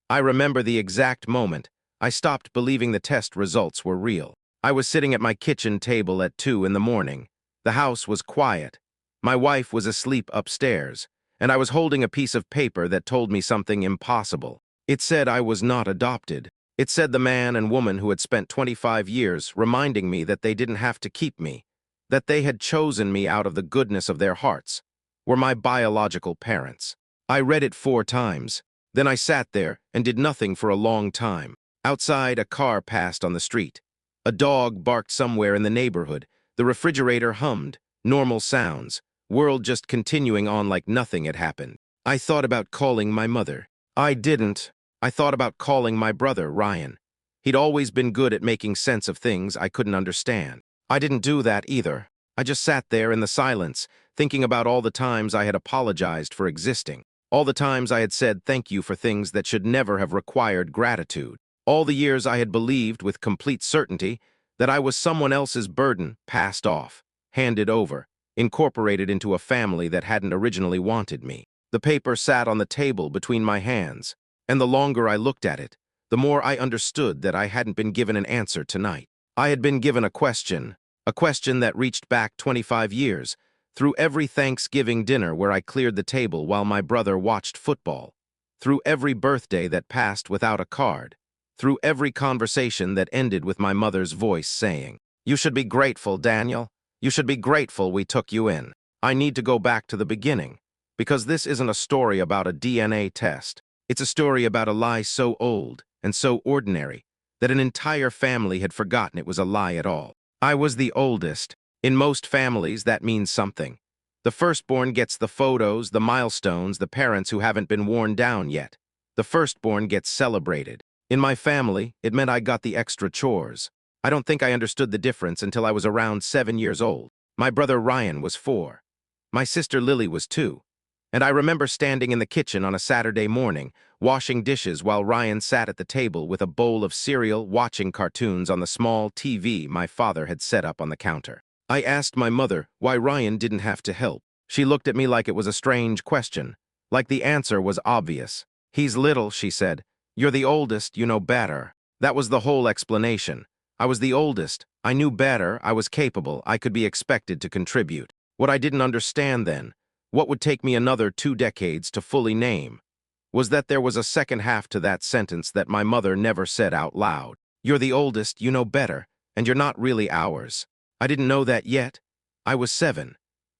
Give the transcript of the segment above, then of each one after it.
I remember the exact moment I stopped believing the test results were real. I was sitting at my kitchen table at 2 in the morning. The house was quiet. My wife was asleep upstairs, and I was holding a piece of paper that told me something impossible. It said I was not adopted. It said the man and woman who had spent 25 years reminding me that they didn't have to keep me, that they had chosen me out of the goodness of their hearts, were my biological parents. I read it 4 times. Then I sat there and did nothing for a long time. Outside, a car passed on the street. A dog barked somewhere in the neighborhood. The refrigerator hummed. Normal sounds. World just continuing on like nothing had happened. I thought about calling my mother. I didn't. I thought about calling my brother, Ryan. He'd always been good at making sense of things I couldn't understand. I didn't do that either. I just sat there in the silence, thinking about all the times I had apologized for existing. All the times I had said thank you for things that should never have required gratitude. All the years I had believed with complete certainty that I was someone else's burden, passed off, handed over, incorporated into a family that hadn't originally wanted me. The paper sat on the table between my hands, and the longer I looked at it, the more I understood that I hadn't been given an answer tonight. I had been given a question that reached back 25 years, through every Thanksgiving dinner where I cleared the table while my brother watched football, through every birthday that passed without a card, through every conversation that ended with my mother's voice saying, "You should be grateful, Daniel. You should be grateful we took you in." I need to go back to the beginning, because this isn't a story about a DNA test. It's a story about a lie so old and so ordinary that an entire family had forgotten it was a lie at all. I was the oldest. In most families, that means something. The firstborn gets the photos, the milestones, the parents who haven't been worn down yet. The firstborn gets celebrated. In my family, it meant I got the extra chores. I don't think I understood the difference until I was around 7 years old. My brother Ryan was 4. My sister Lily was 2. And I remember standing in the kitchen on a Saturday morning, washing dishes while Ryan sat at the table with a bowl of cereal, watching cartoons on the small TV my father had set up on the counter. I asked my mother why Ryan didn't have to help. She looked at me like it was a strange question, like the answer was obvious. "He's little," she said. "You're the oldest, you know better." That was the whole explanation. I was the oldest. I knew better. I was capable. I could be expected to contribute. What I didn't understand then, what would take me another 2 decades to fully name, was that there was a second half to that sentence that my mother never said out loud. "You're the oldest, you know better, and you're not really ours." I didn't know that yet. I was 7.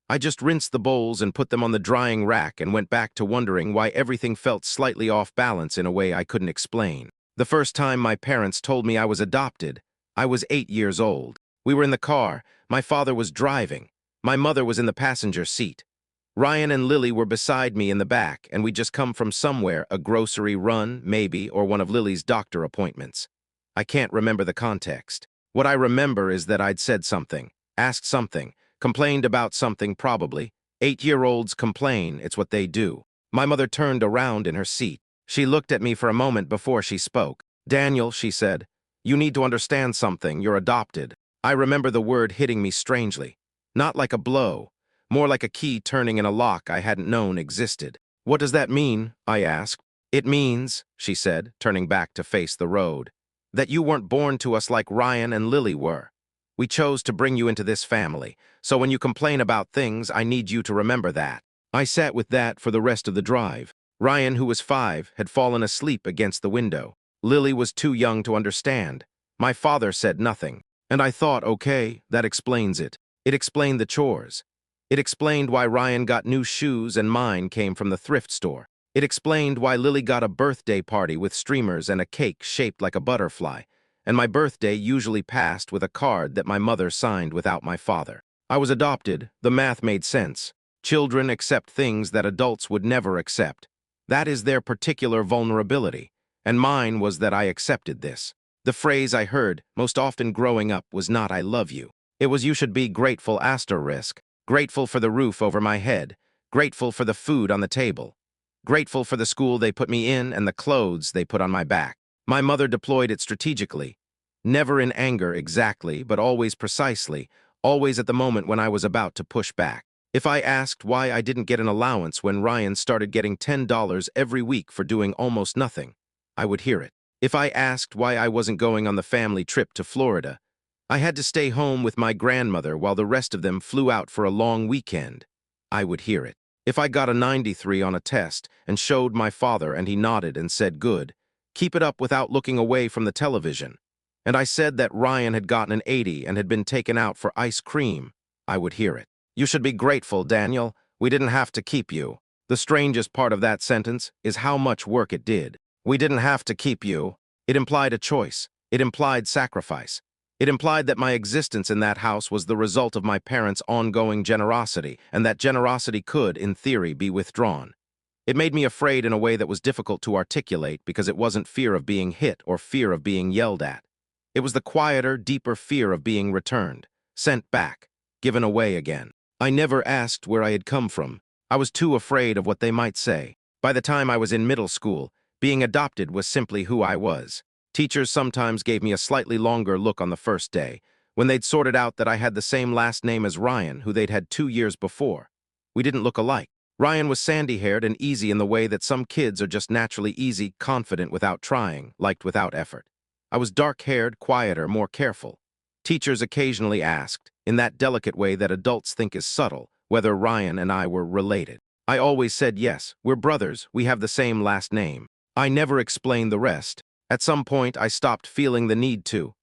I just rinsed the bowls and put them on the drying rack and went back to wondering why everything felt slightly off balance in a way I couldn't explain. The first time my parents told me I was adopted, I was 8 years old. We were in the car. My father was driving. My mother was in the passenger seat. Ryan and Lily were beside me in the back, and we'd just come from somewhere, a grocery run, maybe, or one of Lily's doctor appointments. I can't remember the context. What I remember is that I'd said something, asked something, complained about something probably. 8-year-olds complain, it's what they do. My mother turned around in her seat. She looked at me for a moment before she spoke. "Daniel," she said, "you need to understand something, you're adopted." I remember the word hitting me strangely. Not like a blow, more like a key turning in a lock I hadn't known existed. "What does that mean?" I asked. "It means," she said, turning back to face the road, "that you weren't born to us like Ryan and Lily were. We chose to bring you into this family, so when you complain about things, I need you to remember that." I sat with that for the rest of the drive. Ryan, who was 5, had fallen asleep against the window. Lily was too young to understand. My father said nothing. And I thought, okay, that explains it. It explained the chores. It explained why Ryan got new shoes and mine came from the thrift store. It explained why Lily got a birthday party with streamers and a cake shaped like a butterfly, and my birthday usually passed with a card that my mother signed without my father. I was adopted. The math made sense. Children accept things that adults would never accept. That is their particular vulnerability, and mine was that I accepted this. The phrase I heard most often growing up was not "I love you." It was "you should be grateful **, grateful for the roof over my head, grateful for the food on the table, grateful for the school they put me in and the clothes they put on my back." My mother deployed it strategically, never in anger exactly, but always precisely, always at the moment when I was about to push back. If I asked why I didn't get an allowance when Ryan started getting $10 every week for doing almost nothing, I would hear it. If I asked why I wasn't going on the family trip to Florida, I had to stay home with my grandmother while the rest of them flew out for a long weekend. I would hear it. If I got a 93 on a test and showed my father and he nodded and said good, keep it up without looking away from the television, and I said that Ryan had gotten an 80 and had been taken out for ice cream, I would hear it. You should be grateful, Daniel. We didn't have to keep you. The strangest part of that sentence is how much work it did. We didn't have to keep you. It implied a choice. It implied sacrifice. It implied that my existence in that house was the result of my parents' ongoing generosity, and that generosity could, in theory, be withdrawn. It made me afraid in a way that was difficult to articulate because it wasn't fear of being hit or fear of being yelled at. It was the quieter, deeper fear of being returned, sent back, given away again. I never asked where I had come from. I was too afraid of what they might say. By the time I was in middle school, being adopted was simply who I was. Teachers sometimes gave me a slightly longer look on the first day, when they'd sorted out that I had the same last name as Ryan, who they'd had 2 years before. We didn't look alike. Ryan was sandy-haired and easy in the way that some kids are just naturally easy, confident without trying, liked without effort. I was dark-haired, quieter, more careful. Teachers occasionally asked, in that delicate way that adults think is subtle, whether Ryan and I were related. I always said yes, we're brothers, we have the same last name. I never explained the rest. At some point, I stopped feeling the need to.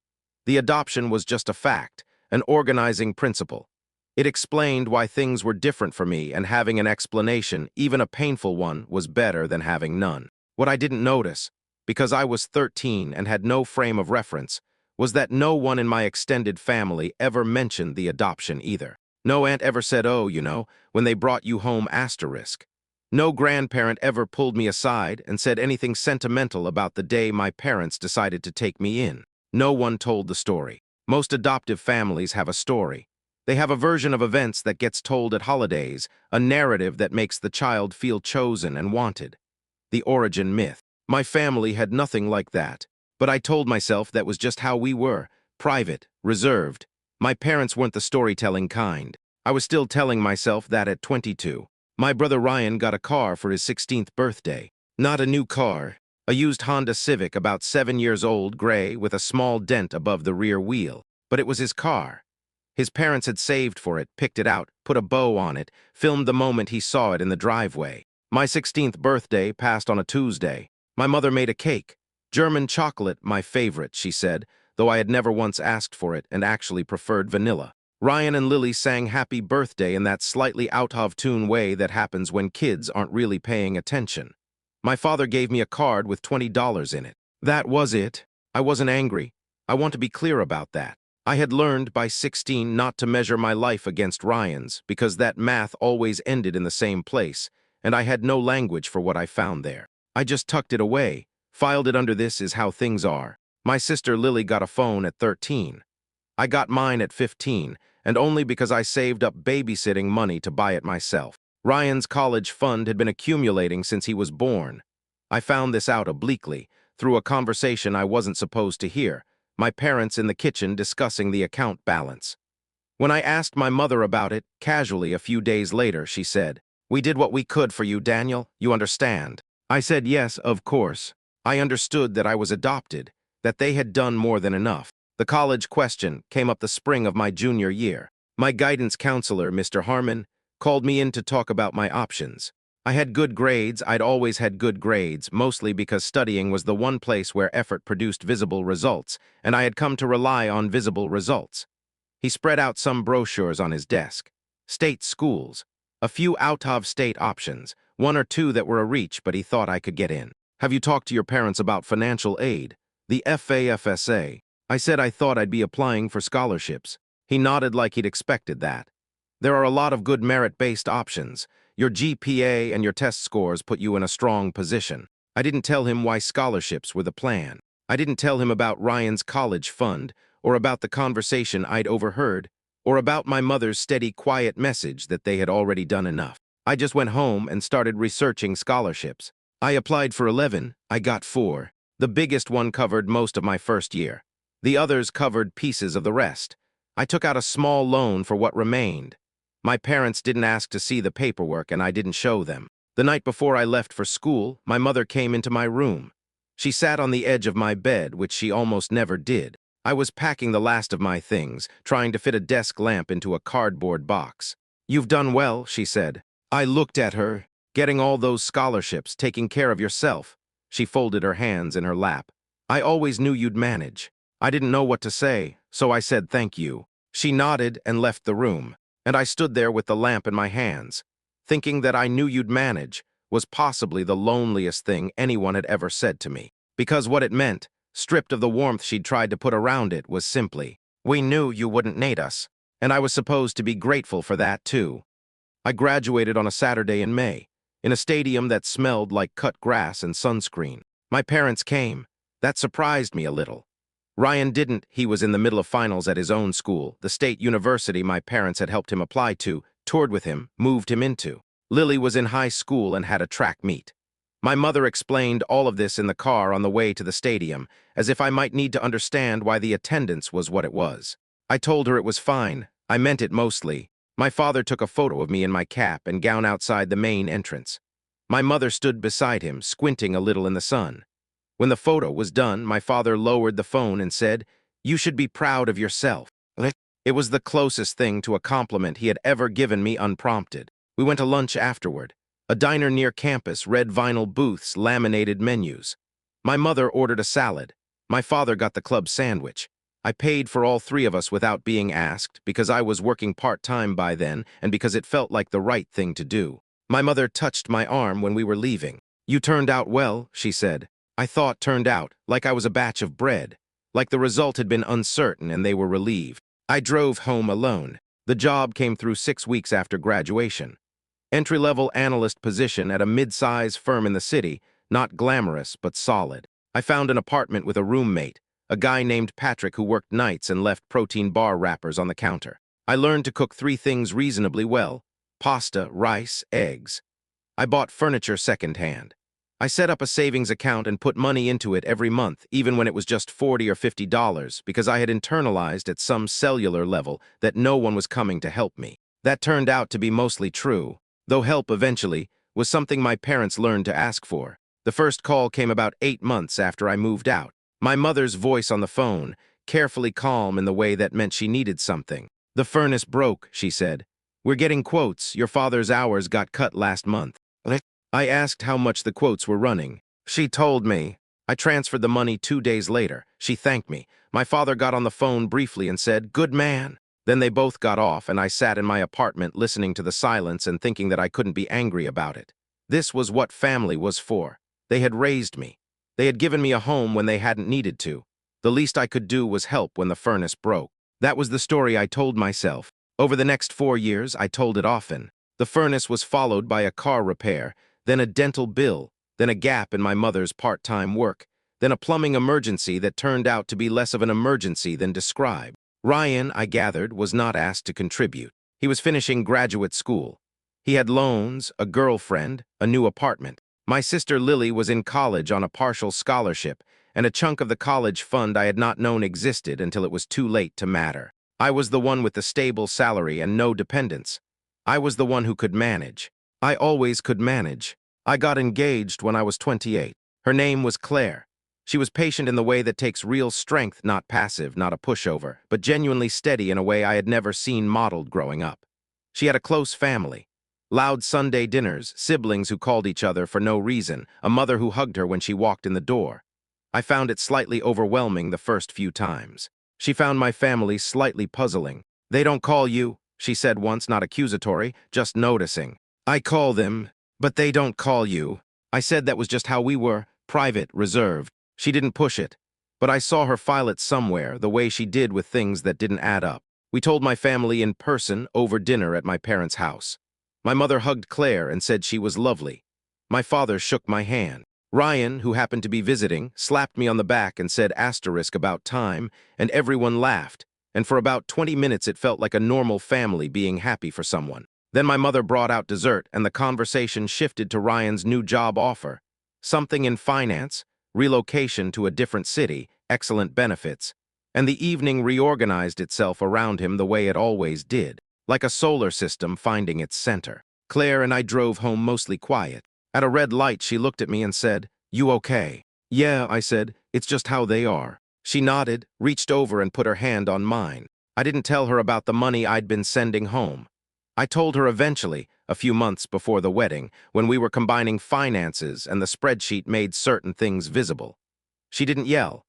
The adoption was just a fact, an organizing principle. It explained why things were different for me, and having an explanation, even a painful one, was better than having none. What I didn't notice, because I was 13 and had no frame of reference, was that no one in my extended family ever mentioned the adoption either. No aunt ever said, oh, when they brought you home, asterisk. No grandparent ever pulled me aside and said anything sentimental about the day my parents decided to take me in. No one told the story. Most adoptive families have a story. They have a version of events that gets told at holidays, a narrative that makes the child feel chosen and wanted. The origin myth. My family had nothing like that, but I told myself that was just how we were, private, reserved. My parents weren't the storytelling kind. I was still telling myself that at 22. My brother Ryan got a car for his 16th birthday. Not a new car, a used Honda Civic about 7 years old, gray, with a small dent above the rear wheel. But it was his car. His parents had saved for it, picked it out, put a bow on it, filmed the moment he saw it in the driveway. My 16th birthday passed on a Tuesday. My mother made a cake. German chocolate, my favorite, she said, though I had never once asked for it and actually preferred vanilla. Ryan and Lily sang Happy Birthday in that slightly out-of-tune way that happens when kids aren't really paying attention. My father gave me a card with $20 in it. That was it. I wasn't angry. I want to be clear about that. I had learned by 16 not to measure my life against Ryan's because that math always ended in the same place, and I had no language for what I found there. I just tucked it away, filed it under "This is how things are." My sister Lily got a phone at 13. I got mine at 15, and only because I saved up babysitting money to buy it myself. Ryan's college fund had been accumulating since he was born. I found this out obliquely, through a conversation I wasn't supposed to hear, my parents in the kitchen discussing the account balance. When I asked my mother about it, casually a few days later, she said, "We did what we could for you, Daniel, you understand?" I said yes, of course. I understood that I was adopted, that they had done more than enough. The college question came up the spring of my junior year. My guidance counselor, Mr. Harmon, called me in to talk about my options. I had good grades. I'd always had good grades, mostly because studying was the one place where effort produced visible results, and I had come to rely on visible results. He spread out some brochures on his desk. State schools. A few out-of-state options, 1 or 2 that were a reach, but he thought I could get in. Have you talked to your parents about financial aid? The FAFSA. I said I thought I'd be applying for scholarships. He nodded like he'd expected that. There are a lot of good merit-based options. Your GPA and your test scores put you in a strong position. I didn't tell him why scholarships were the plan. I didn't tell him about Ryan's college fund, or about the conversation I'd overheard, or about my mother's steady, quiet message that they had already done enough. I just went home and started researching scholarships. I applied for 11. I got 4. The biggest one covered most of my first year. The others covered pieces of the rest. I took out a small loan for what remained. My parents didn't ask to see the paperwork, and I didn't show them. The night before I left for school, my mother came into my room. She sat on the edge of my bed, which she almost never did. I was packing the last of my things, trying to fit a desk lamp into a cardboard box. "You've done well," she said. I looked at her. "Getting all those scholarships, taking care of yourself." She folded her hands in her lap. "I always knew you'd manage." I didn't know what to say, so I said thank you. She nodded and left the room, and I stood there with the lamp in my hands. Thinking that "I knew you'd manage" was possibly the loneliest thing anyone had ever said to me, because what it meant, stripped of the warmth she'd tried to put around it, was simply, "We knew you wouldn't need us." And I was supposed to be grateful for that, too. I graduated on a Saturday in May, in a stadium that smelled like cut grass and sunscreen. My parents came. That surprised me a little. Ryan didn't. He was in the middle of finals at his own school, the state university my parents had helped him apply to, toured with him, moved him into. Lily was in high school and had a track meet. My mother explained all of this in the car on the way to the stadium, as if I might need to understand why the attendance was what it was. I told her it was fine. I meant it mostly. My father took a photo of me in my cap and gown outside the main entrance. My mother stood beside him, squinting a little in the sun. When the photo was done, my father lowered the phone and said, "You should be proud of yourself." It was the closest thing to a compliment he had ever given me unprompted. We went to lunch afterward. A diner near campus, red vinyl booths, laminated menus. My mother ordered a salad. My father got the club sandwich. I paid for all three of us without being asked, because I was working part-time by then and because it felt like the right thing to do. My mother touched my arm when we were leaving. "You turned out well," she said. I thought turned out, like I was a batch of bread, like the result had been uncertain and they were relieved. I drove home alone. The job came through 6 weeks after graduation. Entry-level analyst position at a mid-size firm in the city, not glamorous but solid. I found an apartment with a roommate, a guy named Patrick who worked nights and left protein bar wrappers on the counter. I learned to cook 3 things reasonably well: pasta, rice, eggs. I bought furniture secondhand. I set up a savings account and put money into it every month, even when it was just $40 or $50, because I had internalized at some cellular level that no one was coming to help me. That turned out to be mostly true, though help eventually was something my parents learned to ask for. The first call came about 8 months after I moved out. My mother's voice on the phone, carefully calm in the way that meant she needed something. "The furnace broke," she said. "We're getting quotes. Your father's hours got cut last month." I asked how much the quotes were running. She told me. I transferred the money 2 days later. She thanked me. My father got on the phone briefly and said, "Good man." Then they both got off, and I sat in my apartment listening to the silence and thinking that I couldn't be angry about it. This was what family was for. They had raised me. They had given me a home when they hadn't needed to. The least I could do was help when the furnace broke. That was the story I told myself. Over the next 4 years, I told it often. The furnace was followed by a car repair, then a dental bill, then a gap in my mother's part-time work, then a plumbing emergency that turned out to be less of an emergency than described. Ryan, I gathered, was not asked to contribute. He was finishing graduate school. He had loans, a girlfriend, a new apartment. My sister Lily was in college on a partial scholarship, and a chunk of the college fund I had not known existed until it was too late to matter. I was the one with the stable salary and no dependents. I was the one who could manage. I always could manage. I got engaged when I was 28. Her name was Claire. She was patient in the way that takes real strength, not passive, not a pushover, but genuinely steady in a way I had never seen modeled growing up. She had a close family. Loud Sunday dinners, siblings who called each other for no reason, a mother who hugged her when she walked in the door. I found it slightly overwhelming the first few times. She found my family slightly puzzling. "They don't call you," she said once, not accusatory, just noticing. "I call them, but they don't call you." I said that was just how we were, private, reserved. She didn't push it, but I saw her file it somewhere, the way she did with things that didn't add up. We told my family in person over dinner at my parents' house. My mother hugged Claire and said she was lovely. My father shook my hand. Ryan, who happened to be visiting, slapped me on the back and said asterisk about time, and everyone laughed, and for about 20 minutes it felt like a normal family being happy for someone. Then my mother brought out dessert, and the conversation shifted to Ryan's new job offer. Something in finance, relocation to a different city, excellent benefits. And the evening reorganized itself around him the way it always did, like a solar system finding its center. Claire and I drove home mostly quiet. At a red light, she looked at me and said, "You okay?" Yeah, I said, it's just how they are. She nodded, reached over and put her hand on mine. I didn't tell her about the money I'd been sending home. I told her eventually, a few months before the wedding, when we were combining finances and the spreadsheet made certain things visible. She didn't yell.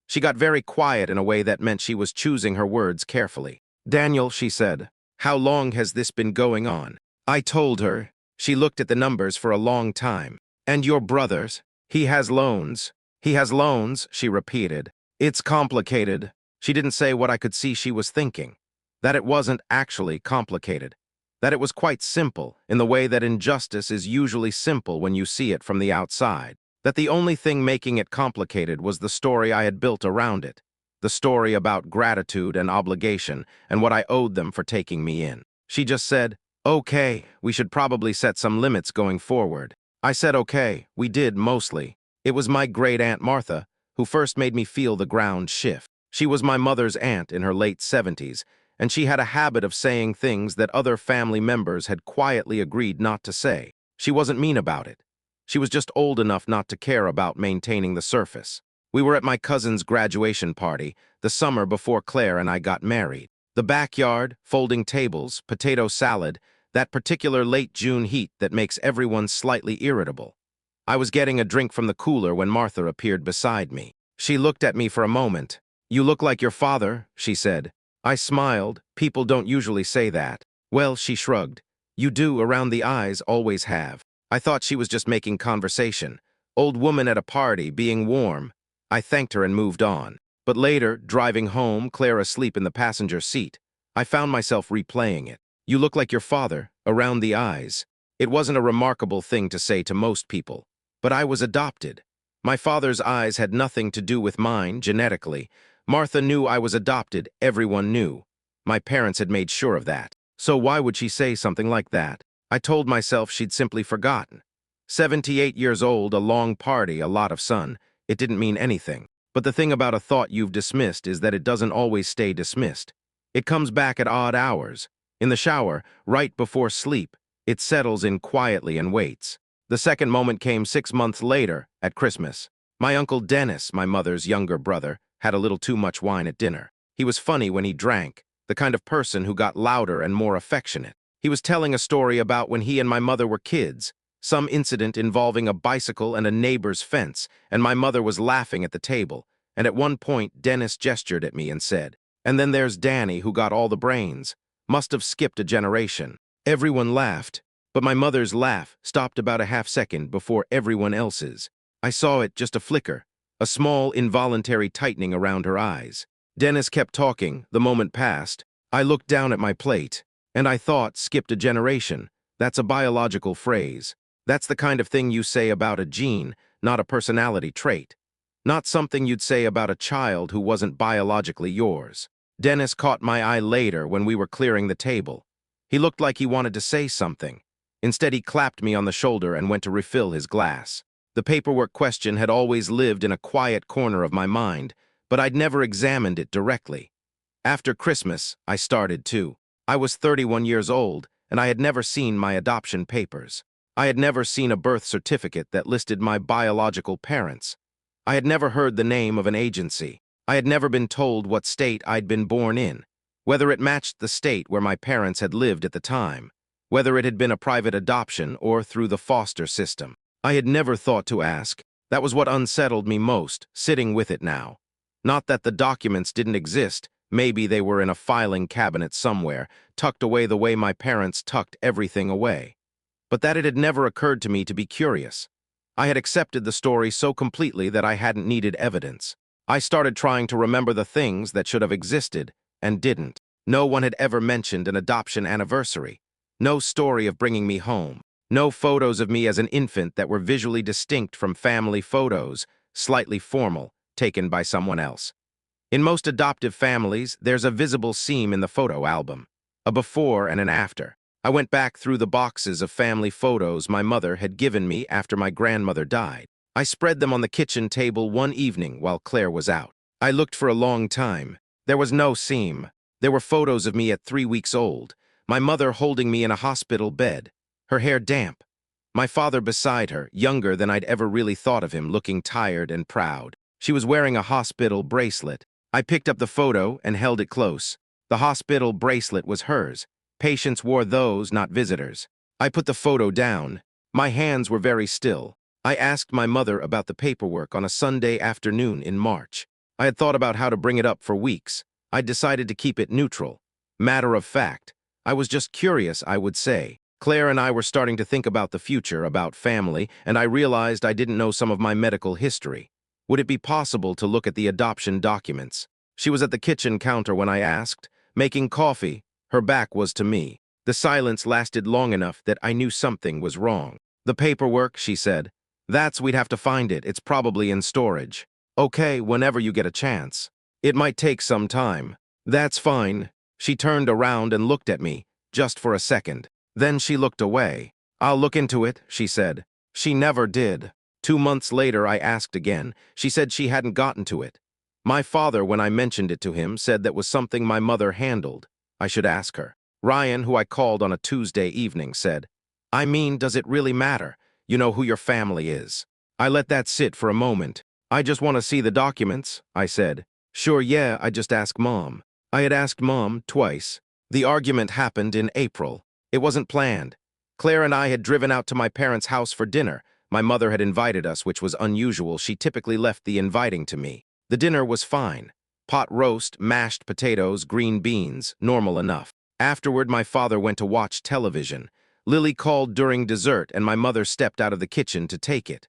She got very quiet in a way that meant she was choosing her words carefully. Daniel, she said, how long has this been going on? I told her. She looked at the numbers for a long time. And your brother's? He has loans. He has loans, she repeated. It's complicated. She didn't say what I could see she was thinking. That it wasn't actually complicated. That it was quite simple, in the way that injustice is usually simple when you see it from the outside. That the only thing making it complicated was the story I had built around it. The story about gratitude and obligation and what I owed them for taking me in. She just said, okay, we should probably set some limits going forward. I said okay, we did mostly. It was my great-aunt Martha who first made me feel the ground shift. She was my mother's aunt in her late 70s, and she had a habit of saying things that other family members had quietly agreed not to say. She wasn't mean about it. She was just old enough not to care about maintaining the surface. We were at my cousin's graduation party, the summer before Claire and I got married. The backyard, folding tables, potato salad, that particular late June heat that makes everyone slightly irritable. I was getting a drink from the cooler when Martha appeared beside me. She looked at me for a moment. You look like your father, she said. I smiled. People don't usually say that. Well, she shrugged. You do, around the eyes, always have. I thought she was just making conversation. Old woman at a party, being warm. I thanked her and moved on. But later, driving home, Claire asleep in the passenger seat, I found myself replaying it. You look like your father, around the eyes. It wasn't a remarkable thing to say to most people. But I was adopted. My father's eyes had nothing to do with mine, genetically. Martha knew I was adopted, everyone knew. My parents had made sure of that. So why would she say something like that? I told myself she'd simply forgotten. 78 years old, a long party, a lot of sun. It didn't mean anything. But the thing about a thought you've dismissed is that it doesn't always stay dismissed. It comes back at odd hours. In the shower, right before sleep, it settles in quietly and waits. The second moment came 6 months later, at Christmas. My Uncle Dennis, my mother's younger brother, had a little too much wine at dinner. He was funny when he drank, the kind of person who got louder and more affectionate. He was telling a story about when he and my mother were kids, some incident involving a bicycle and a neighbor's fence, and my mother was laughing at the table. And at one point, Dennis gestured at me and said, and then there's Danny who got all the brains. Must have skipped a generation. Everyone laughed, but my mother's laugh stopped about a half second before everyone else's. I saw it, just a flicker, a small involuntary tightening around her eyes. Dennis kept talking, the moment passed. I looked down at my plate, and I thought, skipped a generation. That's a biological phrase. That's the kind of thing you say about a gene, not a personality trait. Not something you'd say about a child who wasn't biologically yours. Dennis caught my eye later when we were clearing the table. He looked like he wanted to say something. Instead, he clapped me on the shoulder and went to refill his glass. The paperwork question had always lived in a quiet corner of my mind, but I'd never examined it directly. After Christmas, I started to. I was 31 years old, and I had never seen my adoption papers. I had never seen a birth certificate that listed my biological parents. I had never heard the name of an agency. I had never been told what state I'd been born in, whether it matched the state where my parents had lived at the time, whether it had been a private adoption or through the foster system. I had never thought to ask. That was what unsettled me most, sitting with it now. Not that the documents didn't exist, maybe they were in a filing cabinet somewhere, tucked away the way my parents tucked everything away. But that it had never occurred to me to be curious. I had accepted the story so completely that I hadn't needed evidence. I started trying to remember the things that should have existed and didn't. No one had ever mentioned an adoption anniversary. No story of bringing me home. No photos of me as an infant that were visually distinct from family photos, slightly formal, taken by someone else. In most adoptive families, there's a visible seam in the photo album, a before and an after. I went back through the boxes of family photos my mother had given me after my grandmother died. I spread them on the kitchen table one evening while Claire was out. I looked for a long time. There was no seam. There were photos of me at 3 weeks old, my mother holding me in a hospital bed, her hair damp, My father beside her, younger than I'd ever really thought of him, looking tired and proud. She was wearing a hospital bracelet. I picked up the photo and held it close. The hospital bracelet was hers. Patients wore those, not visitors. I put the photo down. My hands were very still. I asked my mother about the paperwork on a Sunday afternoon in March. I had thought about how to bring it up for weeks. I decided to keep it neutral. Matter of fact. I was just curious, I would say. Claire and I were starting to think about the future, about family, and I realized I didn't know some of my medical history. Would it be possible to look at the adoption documents? She was at the kitchen counter when I asked, making coffee. Her back was to me. The silence lasted long enough that I knew something was wrong. The paperwork, she said. We'd have to find it. It's probably in storage. Okay, whenever you get a chance. It might take some time. That's fine. She turned around and looked at me, just for a second. Then she looked away. I'll look into it, she said. She never did. 2 months later, I asked again. She said she hadn't gotten to it. My father, when I mentioned it to him, said that was something my mother handled. I should ask her. Ryan, who I called on a Tuesday evening, said, I mean, does it really matter? You know who your family is. I let that sit for a moment. I just want to see the documents, I said. Sure, yeah, I just asked Mom. I had asked Mom twice. The argument happened in April. It wasn't planned. Claire and I had driven out to my parents' house for dinner. My mother had invited us, which was unusual. She typically left the inviting to me. The dinner was fine. Pot roast, mashed potatoes, green beans, normal enough. Afterward, my father went to watch television. Lily called during dessert, and my mother stepped out of the kitchen to take it.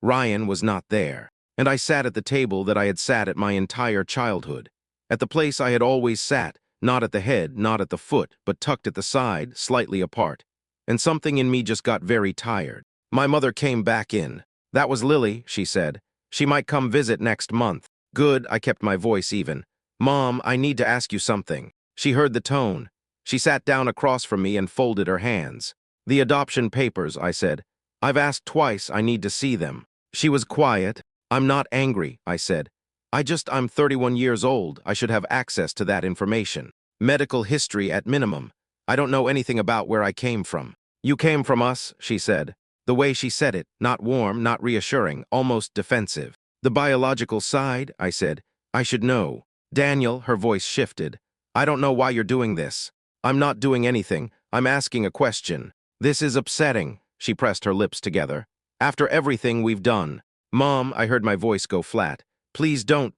Ryan was not there, and I sat at the table that I had sat at my entire childhood. At the place I had always sat, not at the head, not at the foot, but tucked at the side, slightly apart. And something in me just got very tired. My mother came back in. That was Lily, she said. She might come visit next month. Good, I kept my voice even. Mom, I need to ask you something. She heard the tone. She sat down across from me and folded her hands. The adoption papers, I said. I've asked twice, I need to see them. She was quiet. I'm not angry, I said. I'm 31 years old. I should have access to that information. Medical history at minimum. I don't know anything about where I came from. You came from us, she said. The way she said it, not warm, not reassuring, almost defensive. The biological side, I said. I should know. Daniel, her voice shifted. I don't know why you're doing this. I'm not doing anything. I'm asking a question. This is upsetting, she pressed her lips together. After everything we've done. Mom, I heard my voice go flat. Please don't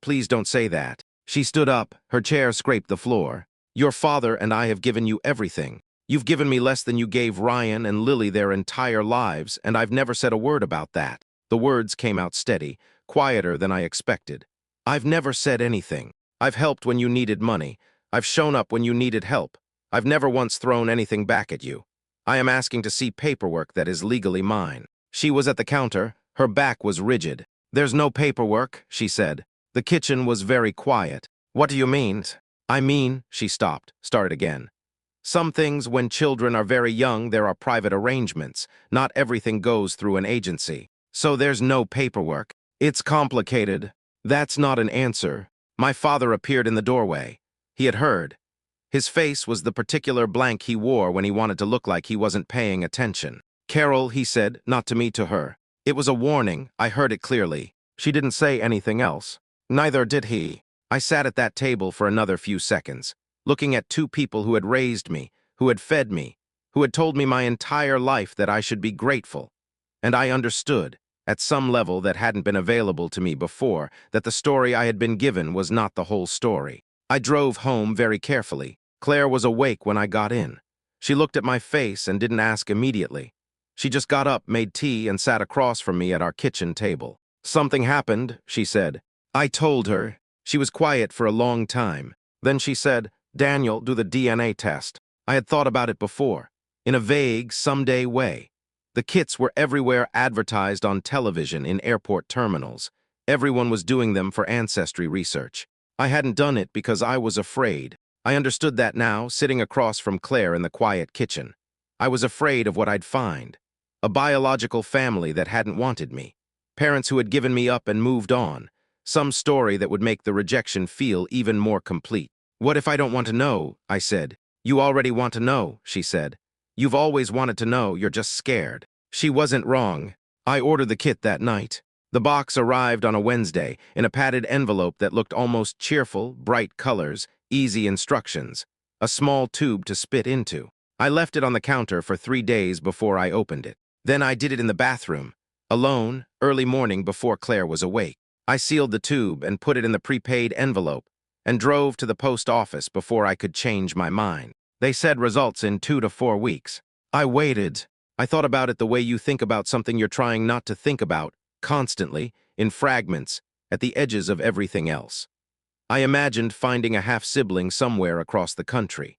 say that. She stood up, her chair scraped the floor. Your father and I have given you everything. You've given me less than you gave Ryan and Lily their entire lives, and I've never said a word about that. The words came out steady, quieter than I expected. I've never said anything. I've helped when you needed money. I've shown up when you needed help. I've never once thrown anything back at you. I am asking to see paperwork that is legally mine. She was at the counter. Her back was rigid. There's no paperwork, she said. The kitchen was very quiet. What do you mean? I mean, she stopped, started again. Some things, when children are very young, there are private arrangements. Not everything goes through an agency. So there's no paperwork. It's complicated. That's not an answer. My father appeared in the doorway. He had heard. His face was the particular blank he wore when he wanted to look like he wasn't paying attention. Carol, he said, not to me, to her. It was a warning. I heard it clearly. She didn't say anything else. Neither did he. I sat at that table for another few seconds, looking at two people who had raised me, who had fed me, who had told me my entire life that I should be grateful. And I understood, at some level that hadn't been available to me before, that the story I had been given was not the whole story. I drove home very carefully. Claire was awake when I got in. She looked at my face and didn't ask immediately. She just got up, made tea, and sat across from me at our kitchen table. Something happened, she said. I told her. She was quiet for a long time. Then she said, Daniel, do the DNA test. I had thought about it before, in a vague, someday way. The kits were everywhere, advertised on television, in airport terminals. Everyone was doing them for ancestry research. I hadn't done it because I was afraid. I understood that now, sitting across from Claire in the quiet kitchen. I was afraid of what I'd find. A biological family that hadn't wanted me. Parents who had given me up and moved on. Some story that would make the rejection feel even more complete. What if I don't want to know? I said. You already want to know, she said. You've always wanted to know, you're just scared. She wasn't wrong. I ordered the kit that night. The box arrived on a Wednesday in a padded envelope that looked almost cheerful, bright colors, easy instructions, a small tube to spit into. I left it on the counter for 3 days before I opened it. Then I did it in the bathroom, alone, early morning before Claire was awake. I sealed the tube and put it in the prepaid envelope and drove to the post office before I could change my mind. They said results in 2 to 4 weeks. I waited. I thought about it the way you think about something you're trying not to think about, constantly, in fragments, at the edges of everything else. I imagined finding a half-sibling somewhere across the country,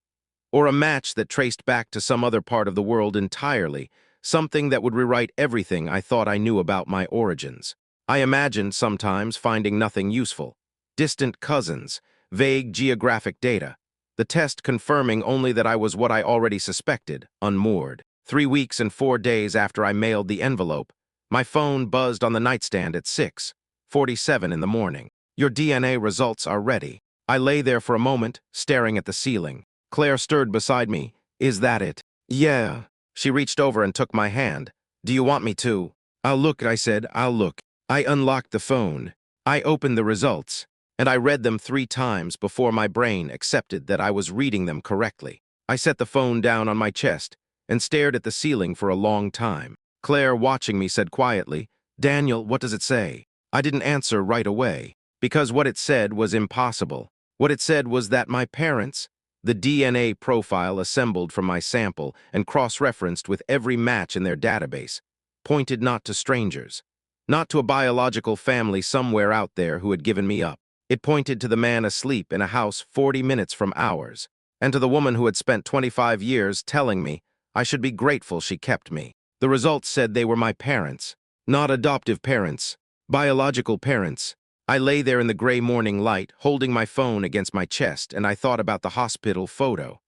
or a match that traced back to some other part of the world entirely, something that would rewrite everything I thought I knew about my origins. I imagined sometimes finding nothing useful, distant cousins, vague geographic data, the test confirming only that I was what I already suspected, unmoored. 3 weeks and 4 days after I mailed the envelope, my phone buzzed on the nightstand at 6:47 in the morning. Your DNA results are ready. I lay there for a moment, staring at the ceiling. Claire stirred beside me. Is that it? Yeah. She reached over and took my hand. Do you want me to? I'll look, I said. I'll look. I unlocked the phone. I opened the results, and I read them 3 times before my brain accepted that I was reading them correctly. I set the phone down on my chest and stared at the ceiling for a long time. Claire, watching me, said quietly, Daniel, what does it say? I didn't answer right away, because what it said was impossible. What it said was that my parents, the DNA profile assembled from my sample and cross-referenced with every match in their database, pointed not to strangers, not to a biological family somewhere out there who had given me up. It pointed to the man asleep in a house 40 minutes from ours, and to the woman who had spent 25 years telling me I should be grateful she kept me. The results said they were my parents, not adoptive parents, biological parents. I lay there in the gray morning light, holding my phone against my chest, and I thought about the hospital photo.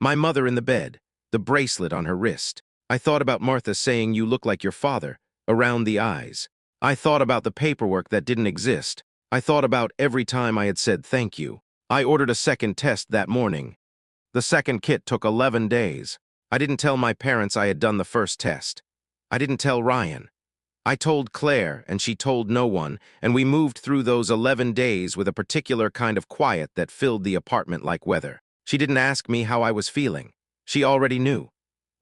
My mother in the bed, the bracelet on her wrist. I thought about Martha saying, you look like your father, around the eyes. I thought about the paperwork that didn't exist. I thought about every time I had said thank you. I ordered a second test that morning. The second kit took 11 days. I didn't tell my parents I had done the first test. I didn't tell Ryan. I told Claire, and she told no one, and we moved through those 11 days with a particular kind of quiet that filled the apartment like weather. She didn't ask me how I was feeling. She already knew.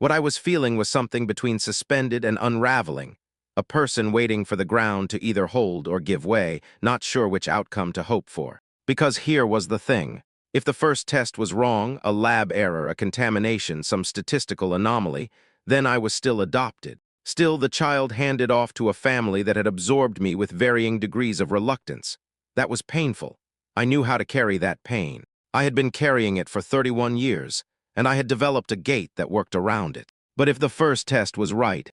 What I was feeling was something between suspended and unraveling, a person waiting for the ground to either hold or give way, not sure which outcome to hope for. Because here was the thing. If the first test was wrong, a lab error, a contamination, some statistical anomaly, then I was still adopted. Still the child handed off to a family that had absorbed me with varying degrees of reluctance. That was painful. I knew how to carry that pain. I had been carrying it for 31 years, and I had developed a gait that worked around it. But if the first test was right,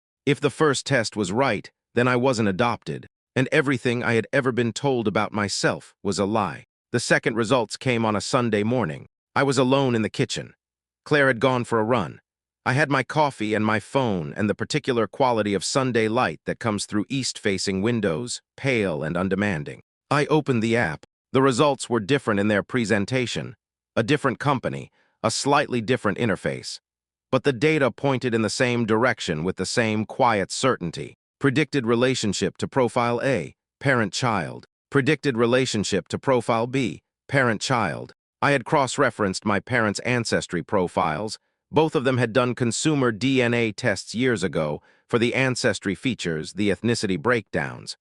then I wasn't adopted, and everything I had ever been told about myself was a lie. The second results came on a Sunday morning. I was alone in the kitchen. Claire had gone for a run. I had my coffee and my phone and the particular quality of Sunday light that comes through east-facing windows, pale and undemanding. I opened the app. The results were different in their presentation, a different company, a slightly different interface. But the data pointed in the same direction with the same quiet certainty. Predicted relationship to profile A, parent-child. Predicted relationship to profile B, parent-child. I had cross-referenced my parents' ancestry profiles. Both of them had done consumer DNA tests years ago for the ancestry features, the ethnicity breakdowns.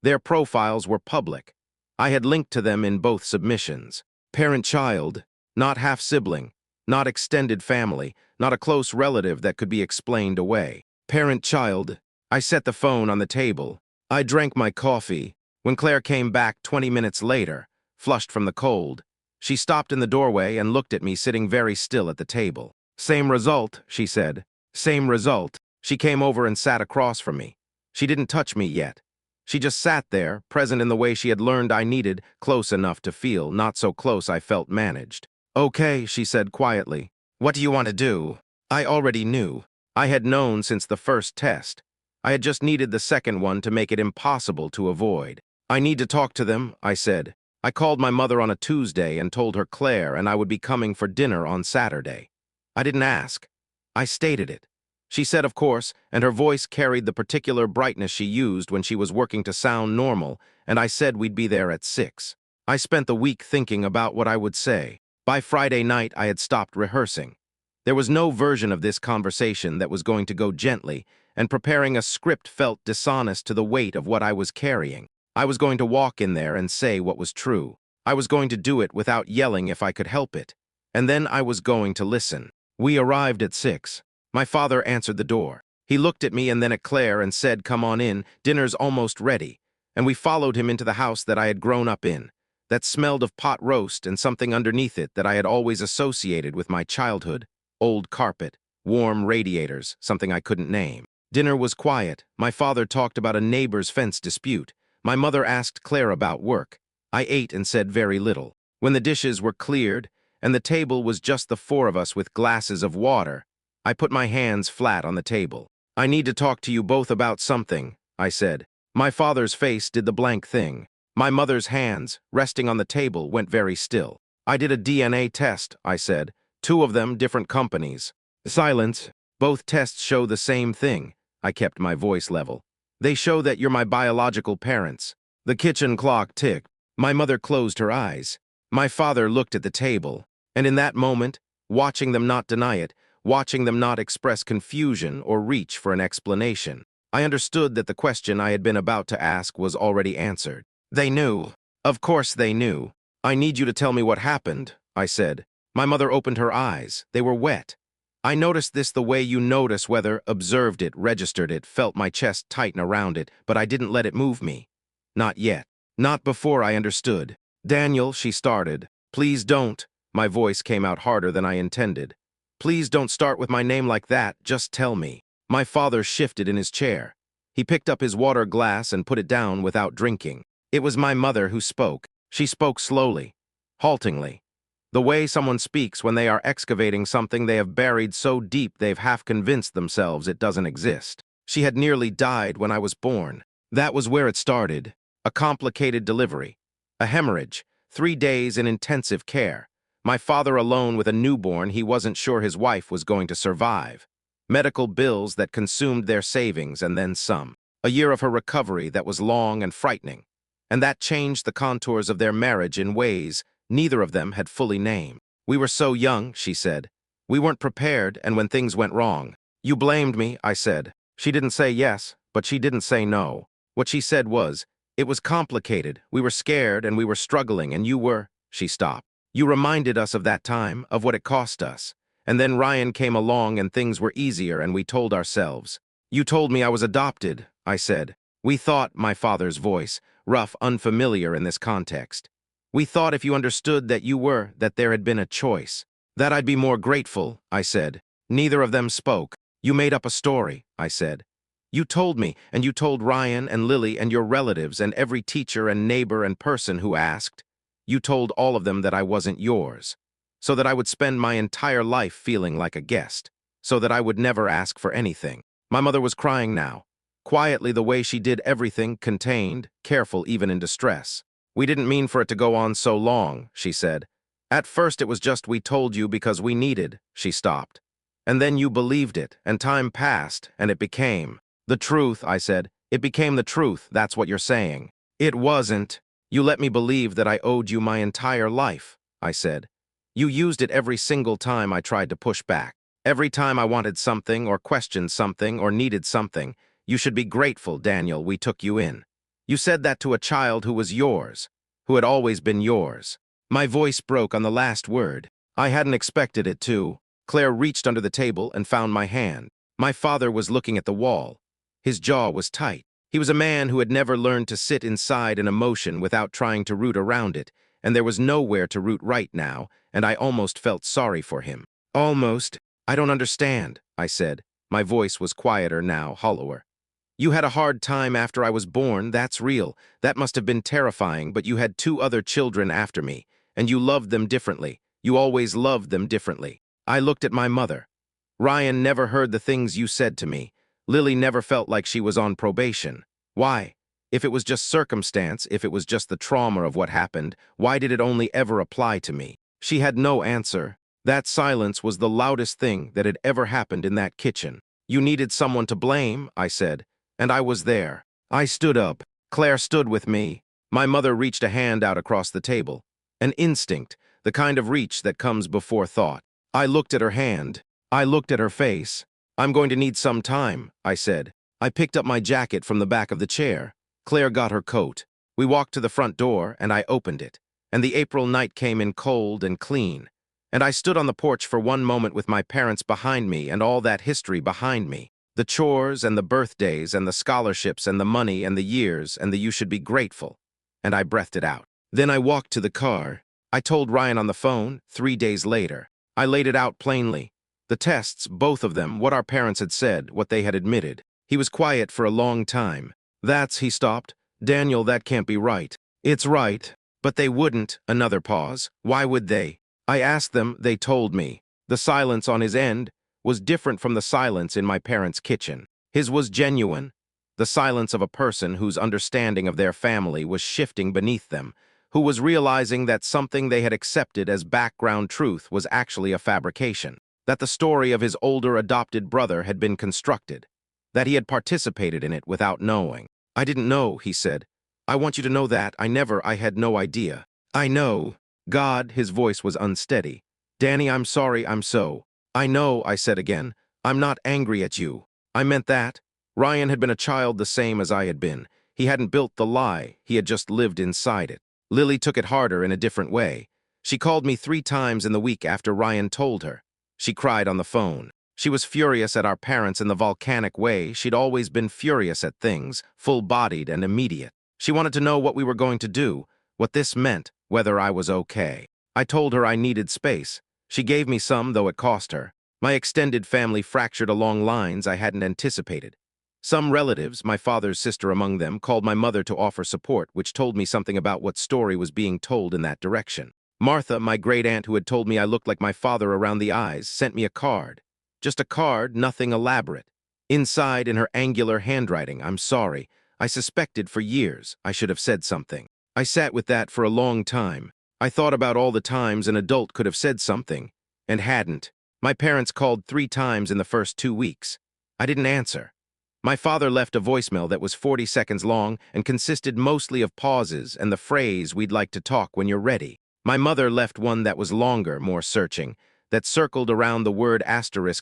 Their profiles were public. I had linked to them in both submissions. Parent-child, not half-sibling, not extended family, not a close relative that could be explained away. Parent-child. I set the phone on the table. I drank my coffee. When Claire came back 20 minutes later, flushed from the cold, she stopped in the doorway and looked at me sitting very still at the table. Same result, she said. Same result. She came over and sat across from me. She didn't touch me yet. She just sat there, present in the way she had learned I needed, close enough to feel, not so close I felt managed. Okay, she said quietly. What do you want to do? I already knew. I had known since the first test. I had just needed the second one to make it impossible to avoid. I need to talk to them, I said. I called my mother on a Tuesday and told her Claire and I would be coming for dinner on Saturday. I didn't ask. I stated it. She said, of course, and her voice carried the particular brightness she used when she was working to sound normal, and I said we'd be there at 6. I spent the week thinking about what I would say. By Friday night, I had stopped rehearsing. There was no version of this conversation that was going to go gently, and preparing a script felt dishonest to the weight of what I was carrying. I was going to walk in there and say what was true. I was going to do it without yelling if I could help it. And then I was going to listen. We arrived at 6. My father answered the door. He looked at me and then at Claire and said, "Come on in, dinner's almost ready." And we followed him into the house that I had grown up in, that smelled of pot roast and something underneath it that I had always associated with my childhood: old carpet, warm radiators, something I couldn't name. Dinner was quiet. My father talked about a neighbor's fence dispute. My mother asked Claire about work. I ate and said very little. When the dishes were cleared and the table was just the 4 of us with glasses of water, I put my hands flat on the table. "I need to talk to you both about something," I said. My father's face did the blank thing. My mother's hands, resting on the table, went very still. "I did a DNA test," I said. "2 of them, different companies." Silence. "Both tests show the same thing." I kept my voice level. "They show that you're my biological parents." The kitchen clock ticked. My mother closed her eyes. My father looked at the table. And in that moment, watching them not deny it, watching them not express confusion or reach for an explanation, I understood that the question I had been about to ask was already answered. They knew. Of course they knew. "I need you to tell me what happened," I said. My mother opened her eyes. They were wet. I noticed this the way you notice weather, observed it, registered it, felt my chest tighten around it, but I didn't let it move me. Not yet. Not before I understood. "Daniel," she started. "Please don't." My voice came out harder than I intended. "Please don't start with my name like that, just tell me." My father shifted in his chair. He picked up his water glass and put it down without drinking. It was my mother who spoke. She spoke slowly, haltingly. The way someone speaks when they are excavating something they have buried so deep they've half convinced themselves it doesn't exist. "She had nearly died when I was born. That was where it started. A complicated delivery. A hemorrhage. 3 days in intensive care. My father alone with a newborn he wasn't sure his wife was going to survive. Medical bills that consumed their savings and then some. A year of her recovery that was long and frightening. And that changed the contours of their marriage in ways neither of them had fully named. "We were so young," she said. "We weren't prepared, and when things went wrong." "You blamed me," I said. She didn't say yes, but she didn't say no. What she said was, "It was complicated. We were scared and we were struggling, and you were—" She stopped. "You reminded us of that time, of what it cost us. And then Ryan came along and things were easier and we told ourselves." "You told me I was adopted," I said. "We thought," my father's voice, rough, unfamiliar in this context. "We thought if you understood that you were, that there had been a choice. That I'd be more grateful," I said. Neither of them spoke. "You made up a story," I said. "You told me, and you told Ryan and Lily and your relatives and every teacher and neighbor and person who asked. You told all of them that I wasn't yours, so that I would spend my entire life feeling like a guest, so that I would never ask for anything." My mother was crying now, quietly the way she did everything, contained, careful even in distress. "We didn't mean for it to go on so long," she said. "At first it was just we told you because we needed." She stopped. "And then you believed it, and time passed, and it became the truth," I said. "It became the truth, that's what you're saying." "It wasn't. You let me believe that I owed you my entire life," I said. "You used it every single time I tried to push back. Every time I wanted something or questioned something or needed something. You should be grateful, Daniel, we took you in. You said that to a child who was yours, who had always been yours." My voice broke on the last word. I hadn't expected it to. Claire reached under the table and found my hand. My father was looking at the wall. His jaw was tight. He was a man who had never learned to sit inside an emotion without trying to root around it, and there was nowhere to root right now, and I almost felt sorry for him. "Almost. I don't understand," I said. My voice was quieter now, hollower. "You had a hard time after I was born, that's real. That must have been terrifying, but you had 2 other children after me, and you loved them differently. You always loved them differently." I looked at my mother. "Ryan never heard the things you said to me. Lily never felt like she was on probation. Why? If it was just circumstance, if it was just the trauma of what happened, why did it only ever apply to me?" She had no answer. That silence was the loudest thing that had ever happened in that kitchen. You needed someone to blame, I said, and I was there. I stood up. Claire stood with me. My mother reached a hand out across the table. An instinct, the kind of reach that comes before thought. I looked at her hand. I looked at her face. I'm going to need some time, I said. I picked up my jacket from the back of the chair. Claire got her coat. We walked to the front door, and I opened it. And the April night came in cold and clean. And I stood on the porch for one moment with my parents behind me and all that history behind me. The chores and the birthdays and the scholarships and the money and the years and the you should be grateful. And I breathed it out. Then I walked to the car. I told Ryan on the phone 3 days later. I laid it out plainly. The tests, both of them, what our parents had said, what they had admitted. He was quiet for a long time. He stopped. Daniel, that can't be right. It's right. But they wouldn't. Another pause. Why would they? I asked them, they told me. The silence on his end was different from the silence in my parents' kitchen. His was genuine. The silence of a person whose understanding of their family was shifting beneath them, who was realizing that something they had accepted as background truth was actually a fabrication, that the story of his older adopted brother had been constructed, that he had participated in it without knowing. I didn't know, he said. I want you to know that. I had no idea. I know. God, his voice was unsteady. Danny, I'm sorry, I know, I said again. I'm not angry at you. I meant that. Ryan had been a child the same as I had been. He hadn't built the lie, he had just lived inside it. Lily took it harder in a different way. She called me 3 times in the week after Ryan told her. She cried on the phone. She was furious at our parents in the volcanic way she'd always been furious at things, full-bodied and immediate. She wanted to know what we were going to do, what this meant, whether I was okay. I told her I needed space. She gave me some, though it cost her. My extended family fractured along lines I hadn't anticipated. Some relatives, my father's sister among them, called my mother to offer support, which told me something about what story was being told in that direction. Martha, my great-aunt who had told me I looked like my father around the eyes, sent me a card. Just a card, nothing elaborate. Inside, in her angular handwriting, I'm sorry. I suspected for years I should have said something. I sat with that for a long time. I thought about all the times an adult could have said something, and hadn't. My parents called 3 times in the first 2 weeks. I didn't answer. My father left a voicemail that was 40 seconds long and consisted mostly of pauses and the phrase, "We'd like to talk when you're ready." My mother left one that was longer, more searching, that circled around the word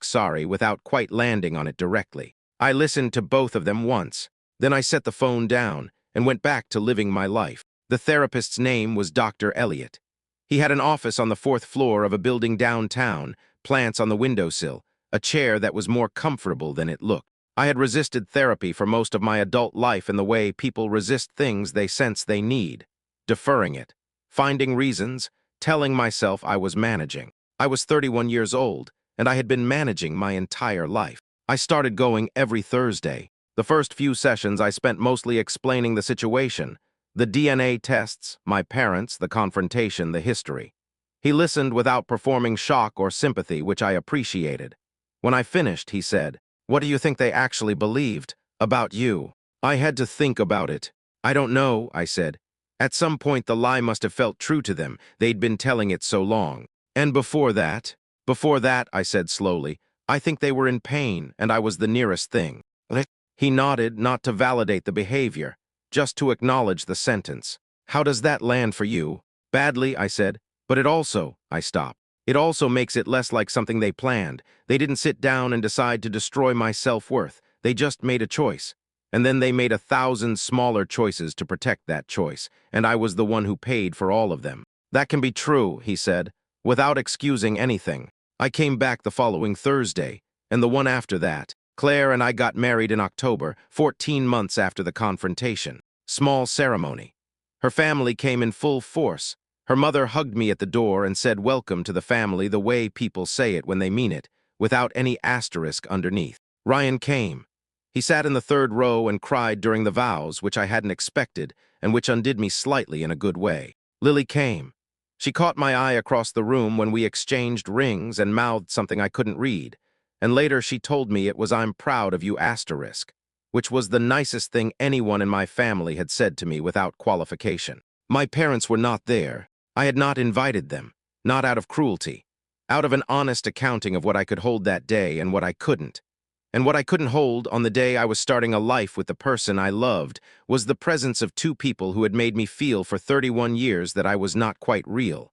*sorry without quite landing on it directly. I listened to both of them once. Then I set the phone down and went back to living my life. The therapist's name was Dr. Elliot. He had an office on the 4th floor of a building downtown, plants on the windowsill, a chair that was more comfortable than it looked. I had resisted therapy for most of my adult life in the way people resist things they sense they need, deferring it, finding reasons, telling myself I was managing. I was 31 years old, and I had been managing my entire life. I started going every Thursday. The first few sessions I spent mostly explaining the situation, the DNA tests, my parents, the confrontation, the history. He listened without performing shock or sympathy, which I appreciated. When I finished, he said, "What do you think they actually believed about you?" I had to think about it. "I don't know," I said. At some point, the lie must have felt true to them. They'd been telling it so long. And before that, I said slowly, I think they were in pain, and I was the nearest thing. He nodded, not to validate the behavior, just to acknowledge the sentence. "How does that land for you?" "Badly," I said, "but I stopped. It also makes it less like something they planned. They didn't sit down and decide to destroy my self-worth. They just made a choice. And then they made 1,000 smaller choices to protect that choice, and I was the one who paid for all of them." "That can be true," he said, without excusing anything. I came back the following Thursday, and the one after that. Claire and I got married in October, 14 months after the confrontation. Small ceremony. Her family came in full force. Her mother hugged me at the door and said welcome to the family the way people say it when they mean it, without any asterisk underneath. Ryan came. He sat in the 3rd row and cried during the vows, which I hadn't expected, and which undid me slightly in a good way. Lily came. She caught my eye across the room when we exchanged rings and mouthed something I couldn't read. And later she told me it was "I'm proud of you," which was the nicest thing anyone in my family had said to me without qualification. My parents were not there. I had not invited them, not out of cruelty, out of an honest accounting of what I could hold that day and what I couldn't. And what I couldn't hold on the day I was starting a life with the person I loved was the presence of two people who had made me feel for 31 years that I was not quite real.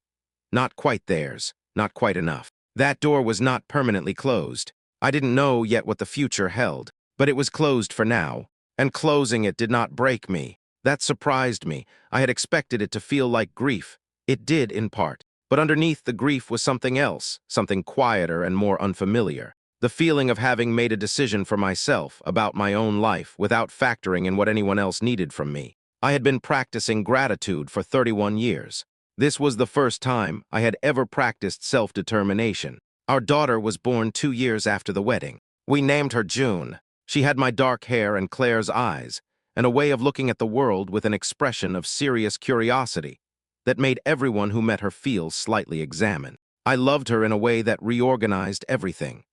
Not quite theirs, not quite enough. That door was not permanently closed. I didn't know yet what the future held, but it was closed for now, and closing it did not break me. That surprised me. I had expected it to feel like grief. It did in part, but underneath the grief was something else, something quieter and more unfamiliar. The feeling of having made a decision for myself about my own life without factoring in what anyone else needed from me. I had been practicing gratitude for 31 years. This was the first time I had ever practiced self-determination. Our daughter was born 2 years after the wedding. We named her June. She had my dark hair and Claire's eyes, and a way of looking at the world with an expression of serious curiosity that made everyone who met her feel slightly examined. I loved her in a way that reorganized everything.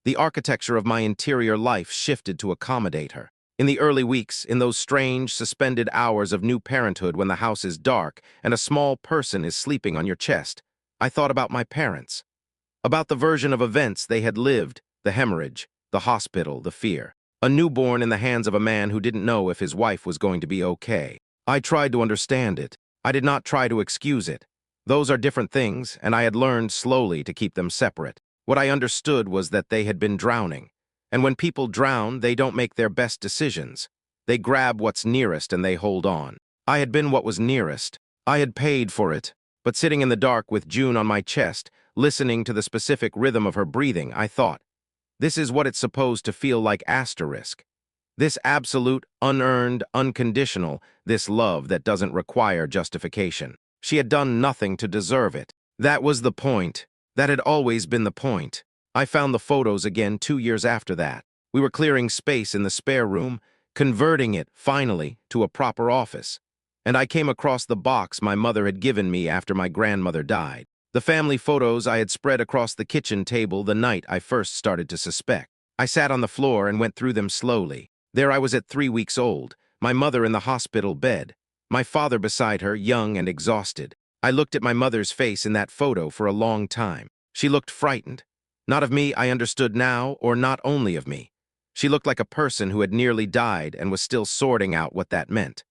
The architecture of my interior life shifted to accommodate her. In the early weeks, in those strange, suspended hours of new parenthood when the house is dark and a small person is sleeping on your chest, I thought about my parents, about the version of events they had lived, the hemorrhage, the hospital, the fear. A newborn in the hands of a man who didn't know if his wife was going to be okay. I tried to understand it. I did not try to excuse it. Those are different things, and I had learned slowly to keep them separate. What I understood was that they had been drowning. And when people drown, they don't make their best decisions. They grab what's nearest and they hold on. I had been what was nearest. I had paid for it. But sitting in the dark with June on my chest, listening to the specific rhythm of her breathing, I thought, this is what it's supposed to feel like asterisk. This absolute, unearned, unconditional, this love that doesn't require justification. She had done nothing to deserve it. That was the point. That had always been the point. I found the photos again 2 years after that. We were clearing space in the spare room, converting it, finally, to a proper office. And I came across the box my mother had given me after my grandmother died. The family photos I had spread across the kitchen table the night I first started to suspect. I sat on the floor and went through them slowly. There I was at 3 weeks old, my mother in the hospital bed, my father beside her, young and exhausted. I looked at my mother's face in that photo for a long time. She looked frightened. Not of me, I understood now, or not only of me. She looked like a person who had nearly died and was still sorting out what that meant,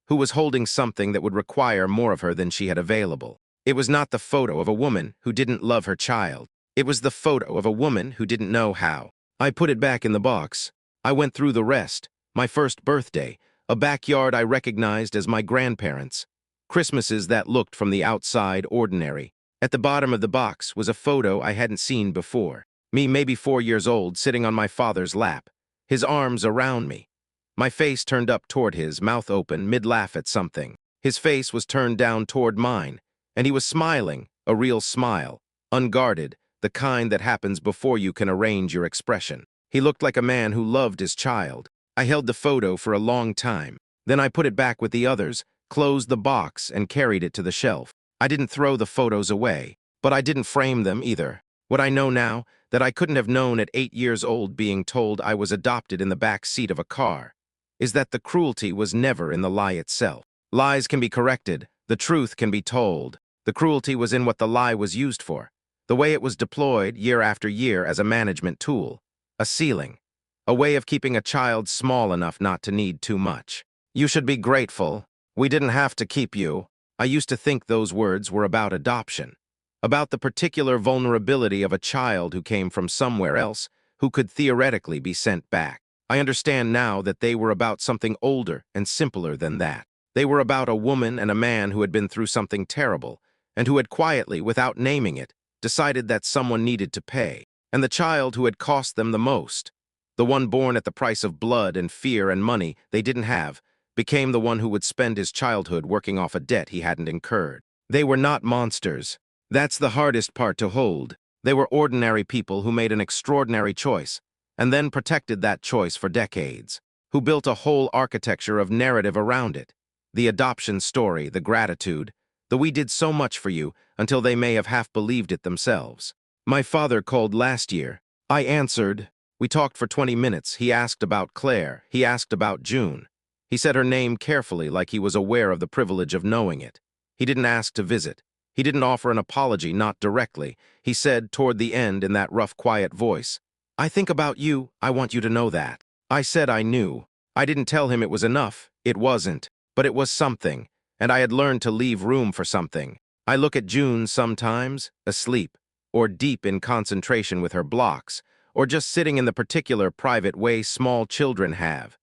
who was holding something that would require more of her than she had available. It was not the photo of a woman who didn't love her child. It was the photo of a woman who didn't know how. I put it back in the box. I went through the rest. My first birthday, a backyard I recognized as my grandparents'. Christmases that looked from the outside ordinary. At the bottom of the box was a photo I hadn't seen before. Me, maybe 4 years old, sitting on my father's lap, his arms around me. My face turned up toward his, mouth open, mid-laugh at something. His face was turned down toward mine, and he was smiling, a real smile, unguarded, the kind that happens before you can arrange your expression. He looked like a man who loved his child. I held the photo for a long time. Then I put it back with the others, closed the box, and carried it to the shelf. I didn't throw the photos away, but I didn't frame them either. What I know now, that I couldn't have known at 8 years old being told I was adopted in the back seat of a car, is that the cruelty was never in the lie itself. Lies can be corrected, the truth can be told. The cruelty was in what the lie was used for, the way it was deployed year after year as a management tool, a ceiling, a way of keeping a child small enough not to need too much. You should be grateful. We didn't have to keep you. I used to think those words were about adoption, about the particular vulnerability of a child who came from somewhere else, who could theoretically be sent back. I understand now that they were about something older and simpler than that. They were about a woman and a man who had been through something terrible, and who had quietly, without naming it, decided that someone needed to pay. And the child who had cost them the most, the one born at the price of blood and fear and money they didn't have, became the one who would spend his childhood working off a debt he hadn't incurred. They were not monsters. That's the hardest part to hold. They were ordinary people who made an extraordinary choice, and then protected that choice for decades, who built a whole architecture of narrative around it. The adoption story, the gratitude, the we did so much for you, until they may have half believed it themselves. My father called last year. I answered. We talked for 20 minutes. He asked about Claire. He asked about June. He said her name carefully, like he was aware of the privilege of knowing it. He didn't ask to visit. He didn't offer an apology, not directly. He said, toward the end, in that rough, quiet voice, I think about you, I want you to know that. I said I knew. I didn't tell him it was enough. It wasn't. But it was something, and I had learned to leave room for something. I look at June sometimes, asleep, or deep in concentration with her blocks, or just sitting in the particular private way small children have.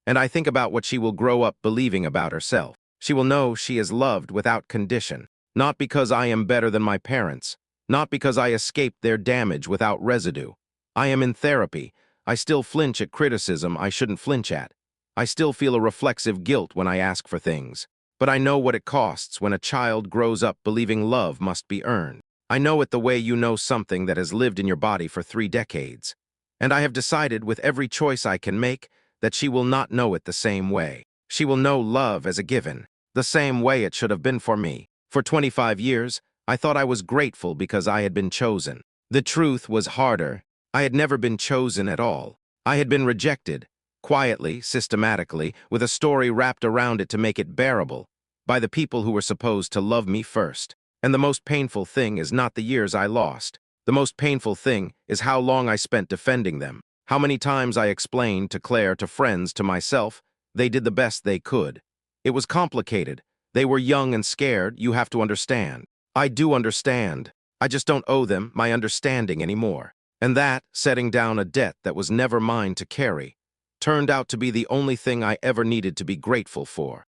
And I think about what she will grow up believing about herself. She will know she is loved without condition, not because I am better than my parents, not because I escaped their damage without residue. I am in therapy. I still flinch at criticism I shouldn't flinch at. I still feel a reflexive guilt when I ask for things. But I know what it costs when a child grows up believing love must be earned. I know it the way you know something that has lived in your body for 3 decades. And I have decided with every choice I can make that she will not know it the same way. She will know love as a given, the same way it should have been for me. For 25 years, I thought I was grateful because I had been chosen. The truth was harder. I had never been chosen at all. I had been rejected, quietly, systematically, with a story wrapped around it to make it bearable, by the people who were supposed to love me first. And the most painful thing is not the years I lost. The most painful thing is how long I spent defending them. How many times I explained to Claire, to friends, to myself, they did the best they could. It was complicated. They were young and scared, you have to understand. I do understand. I just don't owe them my understanding anymore. And that, setting down a debt that was never mine to carry, turned out to be the only thing I ever needed to be grateful for.